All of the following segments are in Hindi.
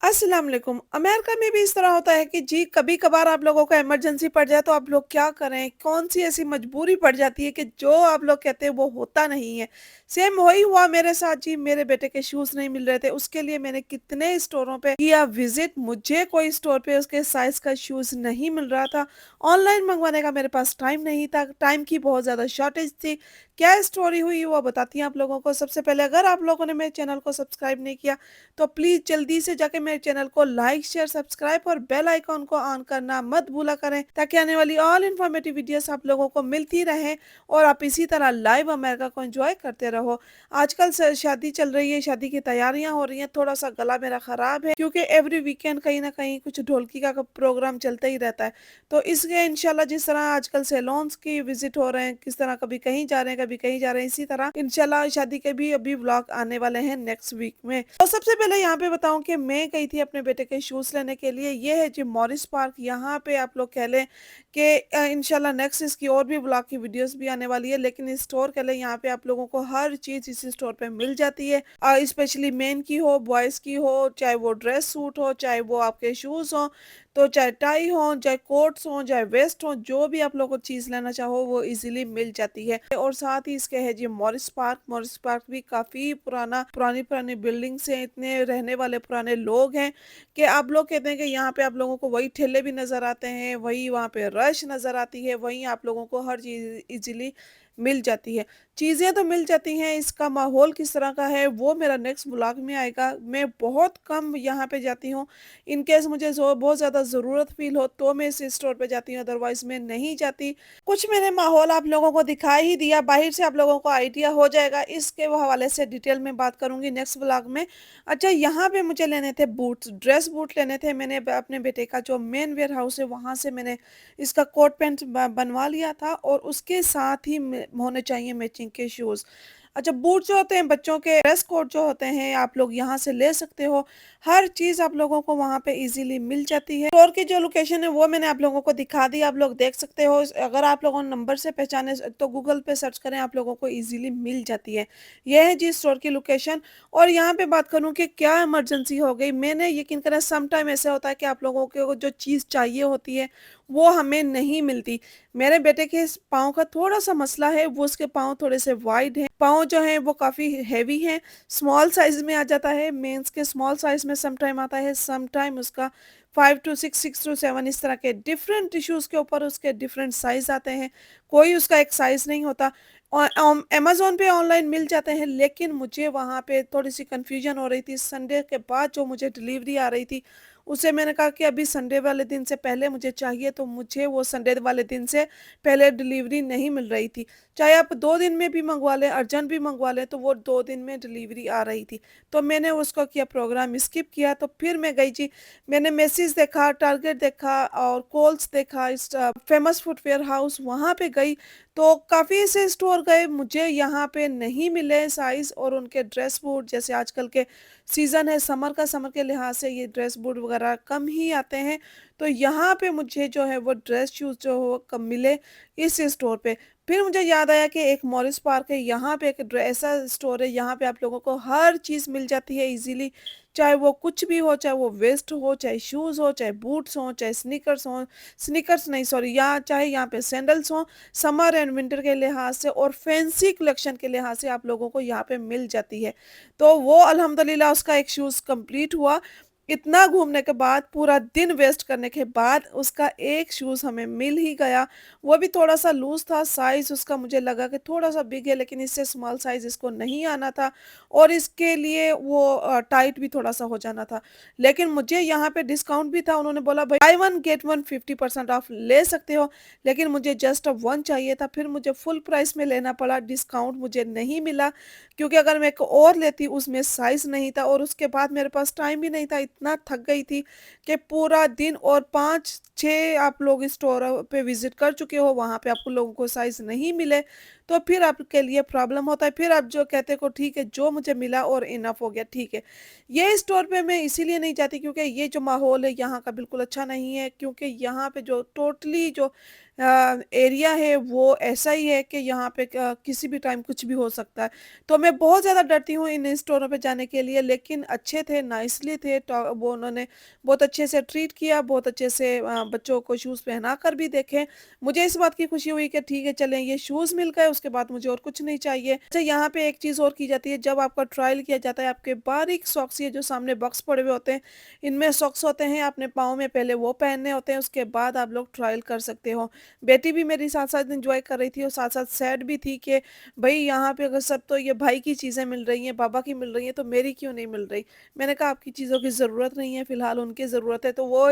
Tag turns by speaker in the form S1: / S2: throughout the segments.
S1: अस्सलाम वालेकुम। अमेरिका में भी इस तरह होता है कि जी कभी-कभार आप लोगों को इमरजेंसी पड़ जाए तो आप लोग क्या करें? कौन-सी ऐसी मजबूरी पड़ जाती है कि जो आप लोग कहते हैं वो होता नहीं है। सेम वही हुआ मेरे साथ जी, मेरे बेटे के शूज़ नहीं मिल रहे थे। उसके लिए मैंने कितने स्टोरों पे किया विज़िट, मुझे कोई स्टोर पे उसके साइज़ का शूज़ नहीं मिल रहा था। ऑनलाइन मंगवाने का मेरे पास टाइम नहीं था, टाइम की बहुत ज़्यादा शॉर्टेज थी। क्या स्टोरी हुई वो बताती हूँ आप लोगों को। सबसे पहले अगर आप लोगों ने मेरे चैनल को सब्सक्राइब नहीं किया तो प्लीज़ जल्दी से जाके मेरे चैनल को लाइक, शेयर, सब्सक्राइब और बेल आइकॉन को ऑन करना मत भूला करें ताकि आने वाली ऑल इन्फॉर्मेटिव वीडियोस आप लोगों को मिलती रहें और आप इसी तरह लाइव अमेरिका को एंजॉय करते रहो। आजकल शादी चल रही है, शादी की तैयारियां हो रही हैं, थोड़ा सा गला मेरा खराब है क्योंकि एवरी वीकेंड कहीं ना कहीं कुछ ढोलकी का प्रोग्राम चलता ही रहता है। तो इसलिए इंशाल्लाह जिस तरह आजकल सैलून्स की विजिट हो रहे हैं, किस तरह कभी कहीं जा रहे हैं, कभी कहीं जा रहे हैं, इसी तरह इंशाल्लाह शादी के भी अभी व्लॉग आने वाले हैं नेक्स्ट वीक में। तो सबसे पहले यहाँ पे बताऊं कि मैं गई थी अपने बेटे के शूज लेने के लिए। ये है जी मॉरिस पार्क। यहाँ पे आप लोग कह लें कि इंशाल्लाह नेक्स्ट इसकी और भी व्लॉग की वीडियोस भी आने वाली है, लेकिन इस स्टोर कह लें यहाँ पे आप लोगों को हर चीज इसी स्टोर पे मिल जाती है। स्पेशली मेन की हो, बॉयज की हो, चाहे वो ड्रेस सूट हो, चाहे वो आपके शूज हो, तो चाहे टाई हो, चाहे कोट्स हो, चाहे वेस्ट हो, जो भी आप लोगों को चीज़ लेना चाहो वो इजीली मिल जाती है। और साथ ही इसके है जी मॉरिस पार्क। मॉरिस पार्क भी काफ़ी पुरानी पुरानी बिल्डिंग्स हैं, इतने रहने वाले पुराने लोग हैं कि आप लोग कहते हैं कि यहाँ पे आप लोगों को वही ठेले भी नज़र आते हैं, वही वहाँ पे रश नज़र आती है, वहीं आप लोगों को हर चीज़ इजीली मिल जाती है। चीज़ें तो मिल जाती हैं, इसका माहौल किस तरह का है वो मेरा नेक्स्ट व्लॉग में आएगा। मैं बहुत कम यहाँ पे जाती हूँ। इन केस मुझे बहुत ज़्यादा ज़रूरत फ़ील हो तो मैं इस स्टोर पे जाती हूँ, अदरवाइज़ मैं नहीं जाती। कुछ मैंने माहौल आप लोगों को दिखा ही दिया, बाहर से आप लोगों को आइडिया हो जाएगा। इसके वो हवाले से डिटेल में बात करूँगी नेक्स्ट व्लॉग में। अच्छा, यहाँ पे मुझे लेने थे बूट्स, ड्रेस बूट लेने थे। मैंने अपने बेटे का जो मेन वेयर हाउस है वहाँ से मैंने इसका कोट पैंट बनवा लिया था और उसके साथ ही होने चाहिए मैचिंग के शूज़। अच्छा, बूट जो होते हैं बच्चों के, ड्रेस कोड जो होते हैं आप लोग यहाँ से ले सकते हो। हर चीज़ आप लोगों को वहाँ पे इजीली मिल जाती है। स्टोर की जो लोकेशन है वो मैंने आप लोगों को दिखा दी, आप लोग देख सकते हो। अगर आप लोगों ने नंबर से पहचाने तो गूगल पे सर्च करें, आप लोगों को इजीली मिल जाती है। यह है जी स्टोर की लोकेशन। और यहाँ पे बात करूँ कि क्या इमरजेंसी हो गई, मैंने यकीन करें सम टाइम ऐसा होता है कि आप लोगों को जो चीज़ चाहिए होती है वो हमें नहीं मिलती। मेरे बेटे के इस पाँव का थोड़ा-सा मसला है, वो उसके पाँव थोड़े से वाइड हैं, पाँव जो हैं वो काफ़ी हेवी हैं, स्मॉल साइज़ में आ जाता है, मेंस के स्मॉल साइज़ में सम टाइम आता है, सम टाइम उसका 5 टू 6, 6 टू 7 इस तरह के डिफरेंट इश्यूज़ के ऊपर उसके डिफरेंट साइज़ आते हैं, कोई उसका एक साइज़ नहीं होता। और अमेज़न पे ऑनलाइन मिल जाते हैं, लेकिन मुझे वहाँ पे थोड़ी-सी कन्फ्यूजन हो रही थी। संडे के बाद जो मुझे डिलीवरी आ रही थी, उसे मैंने कहा कि अभी संडे वाले दिन से पहले मुझे चाहिए, तो मुझे वो संडे वाले दिन से पहले डिलीवरी नहीं मिल रही थी। चाहे आप 2 दिन में भी मंगवा लें, अर्जेंट भी मंगवा लें, तो वो 2 दिन में डिलीवरी आ रही थी। तो मैंने उसको किया, प्रोग्राम स्किप किया, तो फिर मैं गई जी, मैंने मैसिज देखा, टारगेट देखा और कोल्स देखा, इस फेमस फुटवियर हाउस वहाँ पे गई, तो काफ़ी ऐसे स्टोर गए, मुझे यहाँ पे नहीं मिले साइज़। और उनके ड्रेस बूट जैसे आजकल के सीज़न है समर का, समर के लिहाज से ये ड्रेस बूट वगैरह कम ही आते हैं। तो यहाँ पे मुझे जो है वो ड्रेस शूज़ जो हो कम मिले इस स्टोर पे। फिर मुझे याद आया कि एक मॉरिस पार्क है, यहाँ पे एक ऐसा स्टोर है, यहाँ पे आप लोगों को हर चीज़ मिल जाती है इजीली। चाहे वो कुछ भी हो, चाहे वो वेस्ट हो, चाहे शूज़ हो, चाहे बूट्स हो, चाहे स्नीकर्स हो, स्नीकर्स नहीं सॉरी, या चाहे यहाँ पे सैंडल्स हो, समर एंड विंटर के लिहाज से और फैंसी कलेक्शन के लिहाज से आप लोगों को यहाँ पे मिल जाती है। तो वो अल्हम्दुलिल्लाह उसका एक शूज़ कंप्लीट हुआ। इतना घूमने के बाद, पूरा दिन वेस्ट करने के बाद उसका एक शूज़ हमें मिल ही गया। वो भी थोड़ा-सा लूज़ था, साइज़ उसका मुझे लगा कि थोड़ा-सा बिग है, लेकिन इससे स्मॉल साइज़ इसको नहीं आना था और इसके लिए वो टाइट भी थोड़ा-सा हो जाना था। लेकिन मुझे यहाँ पे डिस्काउंट भी था, उन्होंने बोला भाई बाय 1 गेट 1 50% ऑफ ले सकते हो, लेकिन मुझे जस्ट 1 चाहिए था, फिर मुझे फुल प्राइस में लेना पड़ा, डिस्काउंट मुझे नहीं मिला क्योंकि अगर मैं एक और लेती उसमें साइज़ नहीं था और उसके बाद मेरे पास टाइम भी नहीं था, इतना थक गई थी कि पूरा दिन और 5-6 आप लोग स्टोर पे विज़िट कर चुके हो, वहाँ पे आपको लोगों को साइज़ नहीं मिले। तो फिर आपके लिए प्रॉब्लम होता है, फिर आप जो कहते हो ठीक है, जो मुझे मिला और इनफ हो गया, ठीक है। ये स्टोर पे मैं इसीलिए नहीं जाती क्योंकि ये जो माहौल है यहाँ का बिल्कुल अच्छा नहीं है, क्योंकि यहाँ पे जो टोटली जो एरिया है वो ऐसा ही है कि यहाँ पे किसी भी टाइम कुछ भी हो सकता है। तो मैं बहुत ज़्यादा डरती हूँ इन स्टोरों पे जाने के लिए, लेकिन अच्छे थे, नाइसली थे, वो उन्होंने बहुत अच्छे से ट्रीट किया, बहुत अच्छे से बच्चों को शूज़ पहना कर भी देखे। मुझे इस बात की खुशी हुई कि ठीक है चलें, ये शूज़ मिल गए, उसके बाद मुझे और कुछ नहीं चाहिए। अच्छा, यहाँ पे एक चीज़ और की जाती है, जब आपका ट्रायल किया जाता है, आपके बारीक सॉक्स, ये जो सामने बॉक्स पड़े हुए होते हैं, इनमें सॉक्स होते हैं, आपने पाँव में पहले वो पहनने होते हैं, उसके बाद आप लोग ट्रायल कर सकते हो। बेटी भी मेरी साथ-साथ एन्जॉय कर रही थी और साथ-साथ सैड भी थी कि भई यहाँ पे अगर सब तो ये भाई की चीज़ें मिल रही हैं, पापा की मिल रही हैं, तो मेरी क्यों नहीं मिल रही? मैंने कहा आपकी चीज़ों की ज़रूरत नहीं है, फिलहाल उनकी ज़रूरत है। तो वो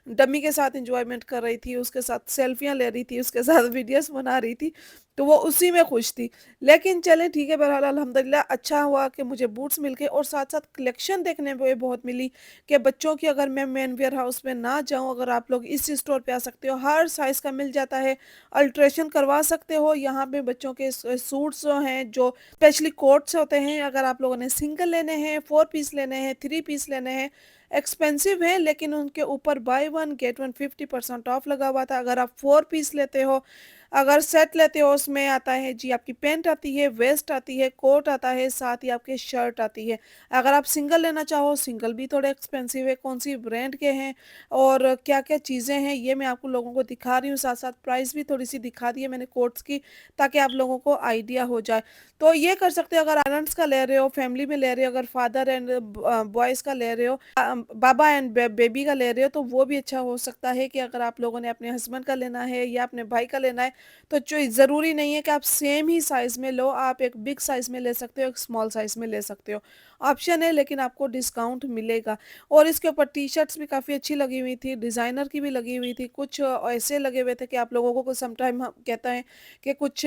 S1: डम्मी के साथ एन्जॉयमेंट कर रही थी, उसके साथ सेल्फियाँ ले रही थी, उसके साथ वीडियोज़ बना रही थी, तो वो उसी में खुश थी। लेकिन चलें ठीक है, बहरहाल अल्हम्दुलिल्लाह अच्छा हुआ कि मुझे बूट्स मिल गए और साथ-साथ कलेक्शन देखने में बहुत मिली कि बच्चों की, अगर मैं मेन वेयर हाउस में ना जाऊँ, अगर आप लोग इस स्टोर पे आ सकते हो, हर साइज़ का मिल जाता है, अल्ट्रेशन करवा सकते हो। यहाँ पे बच्चों के सूट्स जो हैं, जो स्पेशली कोट्स होते हैं, अगर आप लोगों ने सिंगल लेने हैं, 4 पीस लेने हैं, 3 पीस लेने हैं, एक्सपेंसिव है लेकिन उनके ऊपर बाय 1 गेट 1 50% ऑफ लगा हुआ था। अगर आप 4 पीस लेते हो, अगर सेट लेते हो, उसमें आता है जी आपकी पैंट आती है, वेस्ट आती है, कोट आता है, साथ ही आपके शर्ट आती है। अगर आप सिंगल लेना चाहो, सिंगल भी थोड़े एक्सपेंसिव है, कौन-सी ब्रांड के हैं और क्या-क्या चीज़ें हैं, ये मैं आपको लोगों को दिखा रही हूँ, साथ-साथ प्राइस भी थोड़ी-सी दिखा दी है मैंने कोट्स की, ताकि आप लोगों को आइडिया हो जाए। तो ये कर सकते हो, अगर पेरेंट्स का ले रहे हो, फैमिली में ले रहे हो, अगर फादर एंड बॉयज़ का ले रहे हो, बाबा एंड बेबी का ले रहे हो, तो वो भी अच्छा हो सकता है कि अगर आप लोगों ने अपने हस्बैंड का लेना है या अपने भाई का लेना है, तो जो ज़रूरी नहीं है कि आप सेम ही साइज़ में लो, आप एक बिग साइज़ में ले सकते हो, एक स्मॉल साइज़ में ले सकते हो। ऑप्शन है, लेकिन आपको डिस्काउंट मिलेगा। और इसके ऊपर टी-शर्ट्स भी काफ़ी अच्छी लगी हुई थी, डिज़ाइनर की भी लगी हुई थी, कुछ ऐसे लगे हुए थे कि आप लोगों को सम टाइम हम कहता है कि कुछ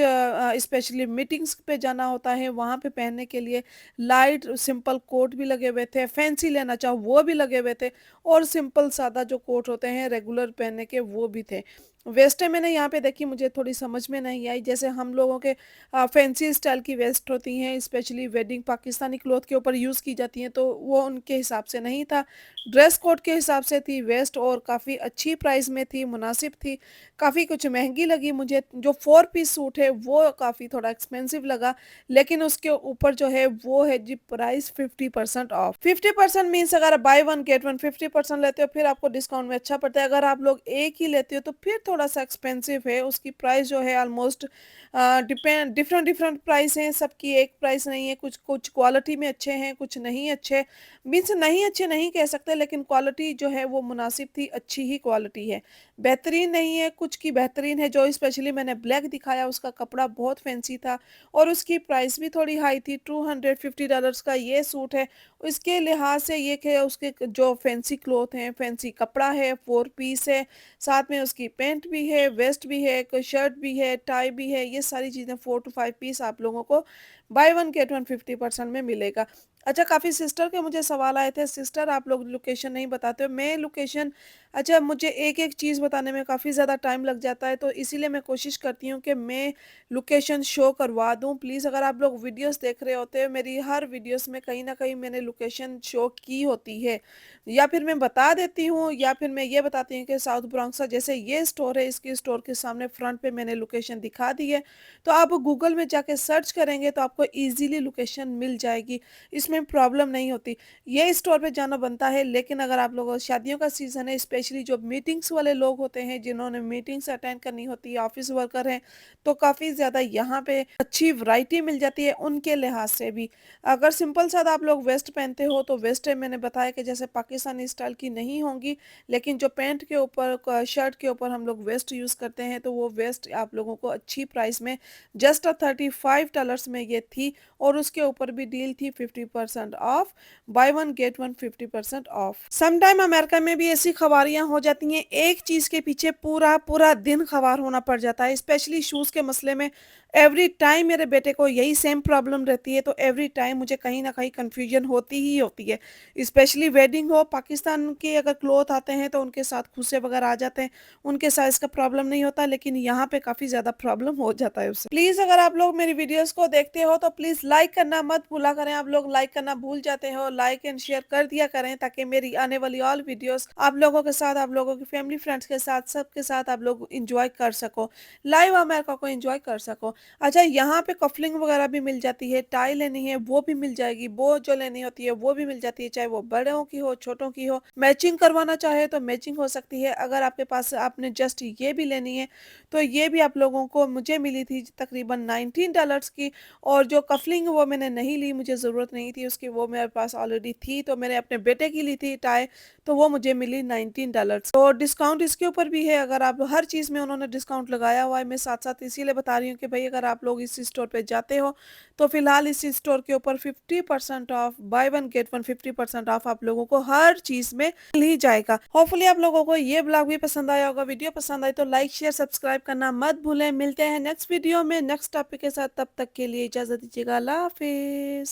S1: स्पेशली मीटिंग्स पे जाना होता है, वहाँ पे पहनने के लिए लाइट सिंपल कोट भी लगे हुए थे, फैंसी लेना चाहो वो भी लगे हुए थे और सिंपल सादा जो कोट होते हैं रेगुलर पहनने के, वो भी थे। वेस्टें मैंने यहाँ पे देखी, मुझे थोड़ी समझ में नहीं आई, जैसे हम लोगों के फैंसी स्टाइल की वेस्ट होती हैं, स्पेशली वेडिंग पाकिस्तानी क्लॉथ के ऊपर यूज़ की जाती हैं, तो वो उनके हिसाब से नहीं था। ड्रेस कोड के हिसाब से थी वेस्ट और काफ़ी अच्छी प्राइस में थी, मुनासिब थी, काफ़ी कुछ महँगी लगी मुझे। जो 4 पीस सूट है वो काफ़ी थोड़ा एक्सपेंसिव लगा, लेकिन उसके ऊपर जो है वो है जी प्राइस 50% ऑफ। 50% मीन्स अगर बाय 1 गेट 1 50% लेते हो, फिर आपको डिस्काउंट में अच्छा पड़ता है। अगर आप लोग एक ही लेते हो तो फिर थोड़ा-सा एक्सपेंसिव है, उसकी प्राइस जो है almost depend different different price हैं, सबकी एक प्राइस नहीं है, कुछ कुछ क्वालिटी में अच्छे हैं, कुछ नहीं अच्छे, मीन्स नहीं अच्छे नहीं कह सकते, लेकिन क्वालिटी जो है वो मुनासिब थी, अच्छी ही क्वालिटी है। बेहतरीन नहीं है, कुछ की बेहतरीन है, जो स्पेशली मैंने ब्लैक दिखाया उसका कपड़ा बहुत फैंसी था और उसकी प्राइस भी थोड़ी हाई थी, $250 का ये सूट है। इसके लिहाज से ये कि उसके जो फैंसी क्लॉथ हैं, फैंसी कपड़ा है, 4 पीस है, साथ में उसकी पैंट भी है, वेस्ट भी है, कोई शर्ट भी है, टाई भी है, ये सारी चीज़ें 4 टू 5 पीस आप लोगों को बाय 1 गेट 1 50% में मिलेगा। अच्छा, काफ़ी सिस्टर के मुझे सवाल आए थे, सिस्टर आप लोग लोकेशन नहीं बताते हो, मैं लोकेशन, अच्छा मुझे एक-एक चीज़ बताने में काफ़ी ज़्यादा टाइम लग जाता है, तो इसीलिए मैं कोशिश करती हूँ कि मैं लोकेशन शो करवा दूँ। प्लीज़ अगर आप लोग वीडियोज़ देख रहे होते हो, मेरी हर वीडियोज़ में कहीं न कहीं मैंने लोकेशन शो की होती है। या फिर मैं बता देती हूँ या फिर मैं ये बताती हूँ कि साउथ ब्रोंक्स का जैसे ये स्टोर है, इसके स्टोर के सामने फ्रंट पे मैंने लोकेशन दिखा दी है। तो आप गूगल में जाके सर्च करेंगे तो आपको ईज़िली लोकेशन मिल जाएगी, इसमें प्रॉब्लम नहीं होती। ये स्टोर पे जाना बनता है, लेकिन अगर आप लोगों शादियों का सीज़न है, स्पेशली जो मीटिंग्स वाले लोग होते हैं, जिन्होंने मीटिंग्स अटेंड करनी होती है, ऑफ़िस वर्कर हैं, तो काफ़ी ज़्यादा यहाँ पे अच्छी वैरायटी मिल जाती है उनके लिहाज से भी। अगर सिंपल सादा आप लोग वेस्ट पहनते हो, तो वेस्ट मैंने बताया कि जैसे पाकिस्तानी स्टाइल की नहीं होंगी, लेकिन जो पैंट के ऊपर शर्ट के ऊपर हम लोग वेस्ट यूज़ करते हैं, तो वो वेस्ट आप लोगों को अच्छी प्राइस में जस्ट $35 में ये थी और उसके ऊपर भी डील थी 50% off, buy 1 get 1 50% off. Some time America में भी ऐसी खबारियां हो जाती हैं, एक चीज़ के पीछे पूरा-पूरा दिन खबार होना पड़ जाता है, स्पेशली शूज़ के मसले में। एवरी टाइम मेरे बेटे को यही सेम प्रॉब्लम रहती है, तो एवरी टाइम मुझे कहीं न कहीं कन्फ्यूज़न होती ही होती है। स्पेशली वेडिंग हो, पाकिस्तान के अगर क्लॉथ आते हैं तो उनके साथ खूसे वगैरह आ जाते हैं, उनके साइज़ का प्रॉब्लम नहीं होता, लेकिन यहाँ पे काफ़ी ज़्यादा प्रॉब्लम हो जाता है उससे। प्लीज़ अगर आप लोग मेरी वीडियोज़ को देखते हो तो प्लीज़ लाइक करना मत भूला करें, आप लोग लाइक करना भूल जाते हो, लाइक एंड शेयर कर दिया करें ताकि मेरी आने वाली ऑल वीडियोज़ आप लोगों के साथ, आप लोगों की फैमिली फ्रेंड्स के साथ, सबके साथ आप लोग एन्जॉय कर सको, लाइव अमेरिका को एन्जॉय कर सको। अच्छा, यहाँ पे कफलिंग वगैरह भी मिल जाती है, टाई लेनी है वो भी मिल जाएगी, बो जो लेनी होती है वो भी मिल जाती है, चाहे वो बड़ों की हो, छोटों की हो। मैचिंग करवाना चाहे तो मैचिंग हो सकती है। अगर आपके पास आपने जस्ट ये भी लेनी है, तो ये भी आप लोगों को मुझे मिली थी तकरीबन $19 की। और जो कफलिंग वो मैंने नहीं ली, मुझे ज़रूरत नहीं थी उसकी, वो मेरे पास ऑलरेडी थी, तो मैंने अपने बेटे की ली थी टाई, तो वो मुझे मिली $19। तो डिस्काउंट इसके ऊपर भी है, अगर आप हर चीज़ में उन्होंने डिस्काउंट लगाया हुआ है। मैं साथ-साथ इसीलिए बता रही हूँ कि भई अगर आप लोग इस स्टोर पे जाते हो, तो फिलहाल इस स्टोर के ऊपर 50% off, by one get one 50% of आप लोगों को हर चीज़ में मिल ही जाएगा। होपफुली आप लोगों को ये ब्लॉग भी पसंद आया होगा। वीडियो पसंद आई तो लाइक, शेयर, सब्सक्राइब करना मत भूलें। मिलते हैं नेक्स्ट वीडियो में नेक्स्ट टॉपिक के साथ, तब तक के लिए इजाज़त दीजिएगा। अल्लाह हाफ़िज़।